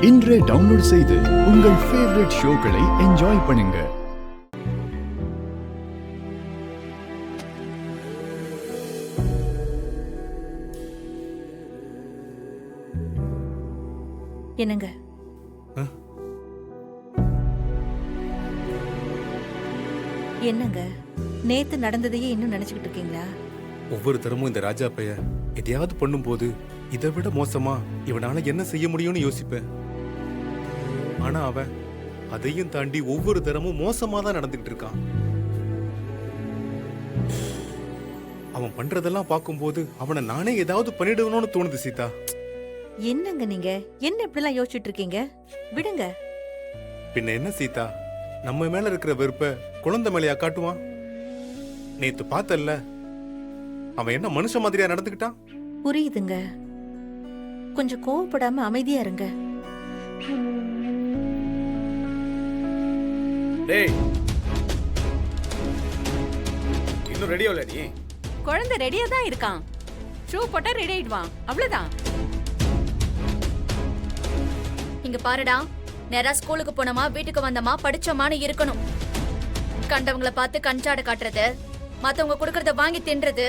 இன்றே டவுன்லோட் செய்து உங்கள் ஃபேவரட் ஷோக்களை என்ஜாய் பண்ணுங்க. என்னங்க என்னங்க நேத்து நடந்ததையே இன்னும் நினைச்சுக்கிட்டு இருக்கீங்களா? ஒவ்வொரு தரமும் இந்த ராஜா பைய எதையாவது பண்ணும்போது இதை விட மோசமா இவனால என்ன செய்ய முடியும்னு யோசிப்பேன். ஆனா அவன் அதையும் தாண்டி ஒவ்வொரு தரமும் மோசமா தான் நடந்துகிட்டு இருக்கான். அவன் பண்றதெல்லாம் பார்க்கும்போது அவனை நானே ஏதாவது பண்ணிடுவனும்னு தோணுது சீதா. என்னங்க நீங்க என்ன இப்படிலாம் யோசிச்சுட்டு இருக்கீங்க? விடுங்க. பின்ன என்ன சீதா, நம்ம மேல இருக்கிற வெறுப்ப குழந்தை மேலையா காட்டுவான்? நேத்து பார்த்தல்ல அவன் என்ன மனுஷ மாதிரியா நடந்துக்கிட்டான். புரியுதுங்க, கொஞ்சம் கோவப்படாம அமைதியா இருங்க. டேய், இன்னும் ரெடி ஆகல நீ? குழந்தை ரெடியா தான் இருக்கான். ஷூ போட்டா ரெடி ஆயிடுவான், அவ்வளவுதான். இங்க பாருடா, நேரா ஸ்கூலுக்கு போனோமா வீட்டுக்கு வந்தோமா படிச்சோமான்னு இருக்கணும். கண்டவங்களை பார்த்து கஞ்சாட காட்டுறது, மத்தவங்க கொடுக்கறத வாங்கி தின்றது,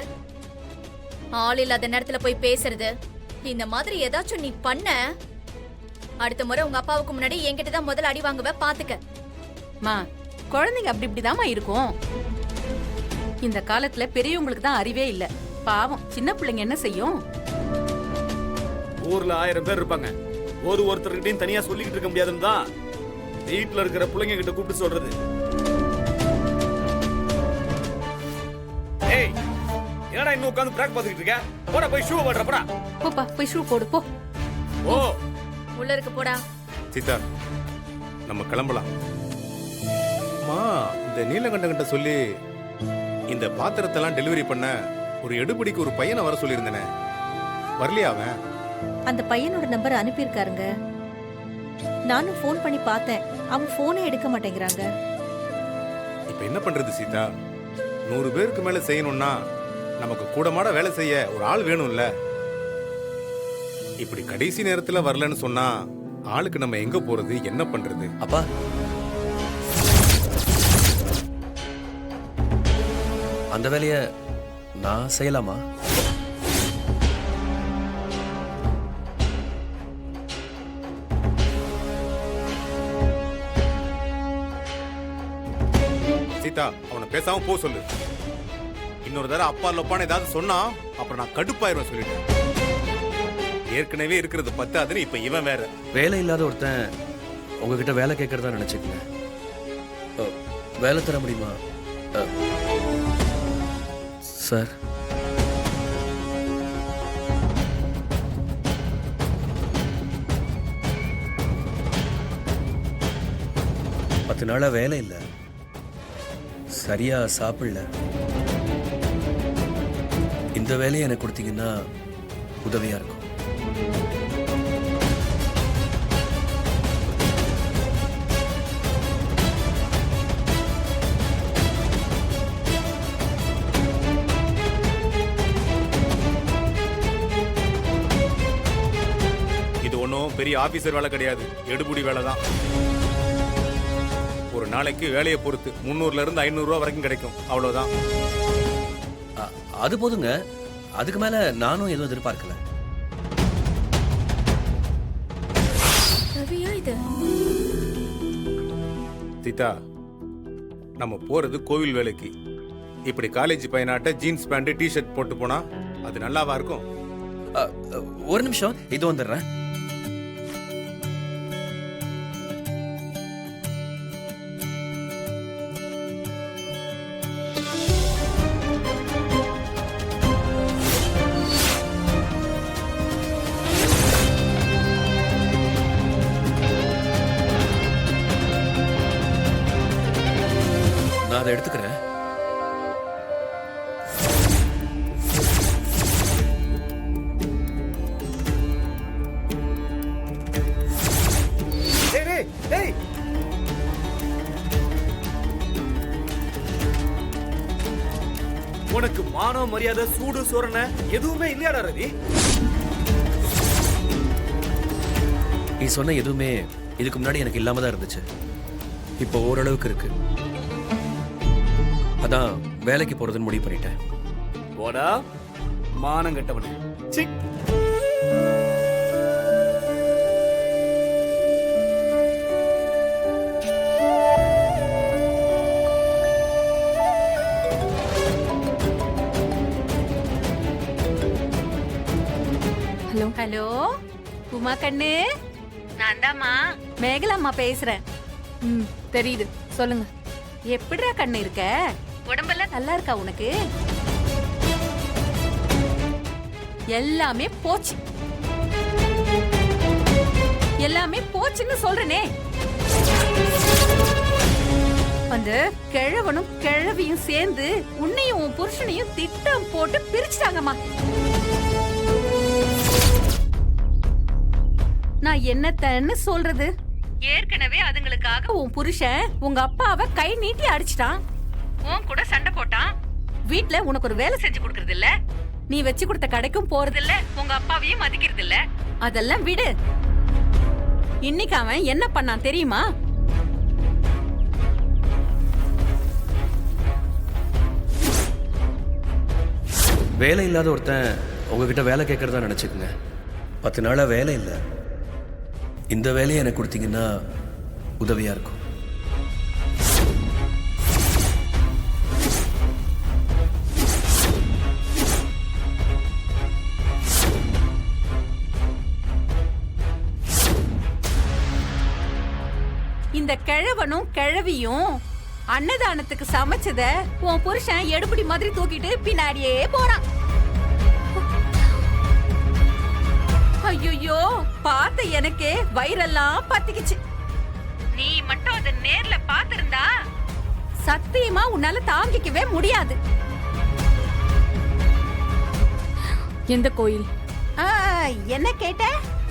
ஆள் இல்லாத நேரத்துல போய் பேசுறது, இந்த மாதிரி ஏதாச்சும் நீ பண்ண அடுத்த முறை உங்க அப்பாவுக்கு முன்னாடி என்கிட்ட தான் முதல்ல அடி வாங்குவ, பாத்துக்க. மா, குழந்தைங்க அப்படி இப்படிதாம்மா இருக்கும். இந்த காலத்துல பெரியவங்களுக்கு தான் அறிவே இல்ல. பாவம் சின்ன பிள்ளைங்க என்ன செய்யும்? ஊர்ல 1000 பேர் இருப்பாங்க, ஒருத்தர்கிட்டையும் தனியா சொல்லிக்கிட்டு இருக்க முடியாதுன்னு தான் வீட்டுல இருக்கிற பிள்ளைங்க கிட்ட கூப்பிட்டு சொல்றது. ஏய், என்னடா இன்னும் உட்கார்ந்து பிராக் பாத்துக்கிட்டு இருக்க? போடா போய் ஷூ போடுற, போடா. போப்பா, போய் ஷூ போடு போ. ஓ, உள்ள இருக்கு போடா. சீதா, நம்ம கிளம்பலாம். அம்மா, இந்த நீலகண்டகிட்ட சொல்லி இந்த பாத்திரத்தெல்லாம் டெலிவரி பண்ண ஒரு எடுபடிக்கு ஒரு பையனை வர சொல்லியிருந்தேனே, வரலையா அவன்? அந்த பையனோட நம்பர் அனுப்பியிருக்காருங்க. நானும் ஃபோன் பண்ணி பார்த்தேன், அவன் போனே எடுக்க மாட்டேங்கிறாங்க. இப்ப என்ன பண்றது சீதா? 100 பேருக்கு மேல செய்யணும்னா நமக்கு கூடமாட வேலை செய்ய ஒரு ஆள் வேணும்ல. இப்படி கடைசி நேரத்துல வரலன்னு சொன்னா ஆளுக்கு நம்ம எங்க போறது, என்ன பண்றது? அப்பா, அந்த வேலைய நான் செய்யலாமா? சீதா, அவனை பேசாம போ சொல்லு. இன்னொரு தடவை அப்பா லொப்பான ஏதாவது சொன்னா அப்புறம் நான் கடுப்பாயிருவேன் சொல்லிட்டேன். ஏற்கனவே இருக்கிறது 10 இப்ப இவன் வேற. வேலை இல்லாத ஒருத்தன் உங்ககிட்ட வேலை கேட்கறதா நினைச்சுக்கங்க. வேலை தர முடியுமா சார்? பத்து நாளா வேலை இல்லை, சரியா சாப்பிடல. இந்த வேலையை எனக்கு கொடுத்தீங்கன்னா உதவியா இருக்கும். இது ஒன்றும் பெரிய ஆபீசர் வேலை கிடையாது, எடுபுடி வேலை தான். ஒரு நாளைக்கு வேலையை பொறுத்து 300ல இருந்து 500 ரூபா வரைக்கும் கிடைக்கும், அவ்வளவுதான். அது போதுங்க, அதுக்கு மேல நானும் எதுவும் எதிர்பார்க்கல. ரவியா இது? சீதா, நம்ம போறது கோவில் வேலைக்கு. இப்படி காலேஜ் பையனாட்ட ஜீன்ஸ் பேண்ட் டிஷர்ட் போட்டு போனா அது நல்லாவா இருக்கும்? ஒரு நிமிஷம், இது வந்துடுறேன். நான் அதை எடுத்துக்கிறேன். டேய், டேய். உனக்கு மானம் மரியாதை சூடு சோரண எதுவுமே இல்லையாடா ரவி? நீ சொன்ன எதுவுமே இதுக்கு முன்னாடி எனக்கு இல்லாம தான் இருந்துச்சு. இப்போ ஓரளவுக்கு இருக்கு. அதான் வேலைக்கு போறதுன்னு முடிவு பண்ணிட்டேன். போடா மானம் கட்டவனே. சி. ஹலோ ஹலோ உமா கண்ணு, நான் தாம்மா மேகலாம்மா பேசுறேன். தெரியுது, சொல்லுங்க. எப்படிடா கண்ணு இருக்க? உடம்பெல்லாம் நல்லா இருக்கா உனக்கு? எல்லாமே போச்சு, எல்லாமே போச்சுன்னு சொல்றேனே. அந்த கிழவனும் கிழவியும் சேர்ந்து உன்னையும் உன் புருஷனையும் திட்டம் போட்டு பிரிச்சுட்டாங்கம்மா. நான் என்னத்தன்னு சொல்றது? ஏற்கனவே அதுங்களுக்காக உன் புருஷன் உங்க அப்பாவை கை நீட்டி அடிச்சிட்டான், உன் கூட சண்டை போட்டான். வீட்ல உனக்கு ஒரு வேலை செஞ்சு கொடுக்கறது இல்ல, நீ வச்சு கொடுத்த கடைக்கும் போறது இல்ல, உங்க அப்பாவையும் மதிக்கிறது இல்ல. அதெல்லாம் விடு. இன்னைக்கு அவன் என்ன பண்ணான் தெரியுமா? வேலை இல்லாத ஒருத்தன் உங்ககிட்ட வேலை கேட்கறதா நினைச்சுக்கோங்க. 10 நாளா வேலை இல்லை. இந்த வேலையை எனக்கு கொடுத்தீங்கன்னா உதவியா இருக்கும். இந்த கிழவனும் கிழவியும் அன்னதானத்துக்கு சமைச்சத உன் புருஷன் எடுபடி மாதிரி தூக்கிட்டு பின்னாடியே போறான். ஐயோ, பார்த்த எனக்கே வயிறெல்லாம் பத்திக்குச்சு. நீ மட்டும் அத நேர்ல பாத்திருந்தா சத்தியமா உன்னால தாங்கிக்கவே முடியாது. எந்த கோயில்? என்ன கேட்ட?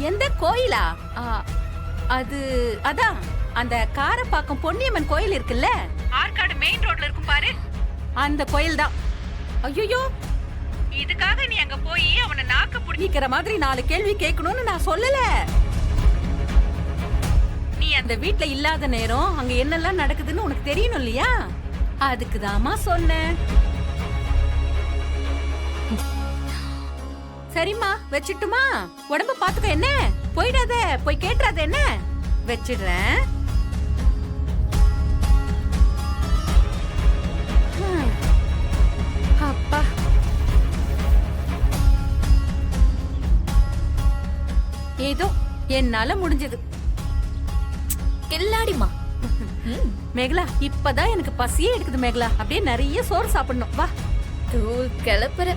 எந்த கோயிலா? அதான் அந்த காரப்பாக்கம் பொன்னியம்மன் கோயில் இருக்குல்ல, ஆற்காடு மெயின் ரோட்ல இருக்கும் பாரு, அந்த கோயில் தான். ஐயோ, இதுக்காக நீ அங்க போய் அவனை நாக்க புடிக்கிற மாதிரி 4 கேள்வி கேட்கணும்னு நான் சொல்லல. நீ அந்த வீட்ல இல்லாத நேரம் அங்க என்னெல்லாம் நடக்குதுன்னு உனக்கு தெரியணும் இல்லையா? அதுக்குதாமா சொன்னேன். சரிம்மா, வச்சிட்டுமா? உடம்ப பாத்துக்க என்ன, போயிடாத, போய் கேட்டுறாத என்ன. வச்சிடுறேன். அப்பா, ஏதோ என்னால முடிஞ்சது. கில்லாடிமா. மேகலா, இப்பதான் எனக்கு பசியே எடுக்குது மேகலா. அப்படியே நிறைய சோறு சாப்பிடணும். வா. தூள் கிளப்புற.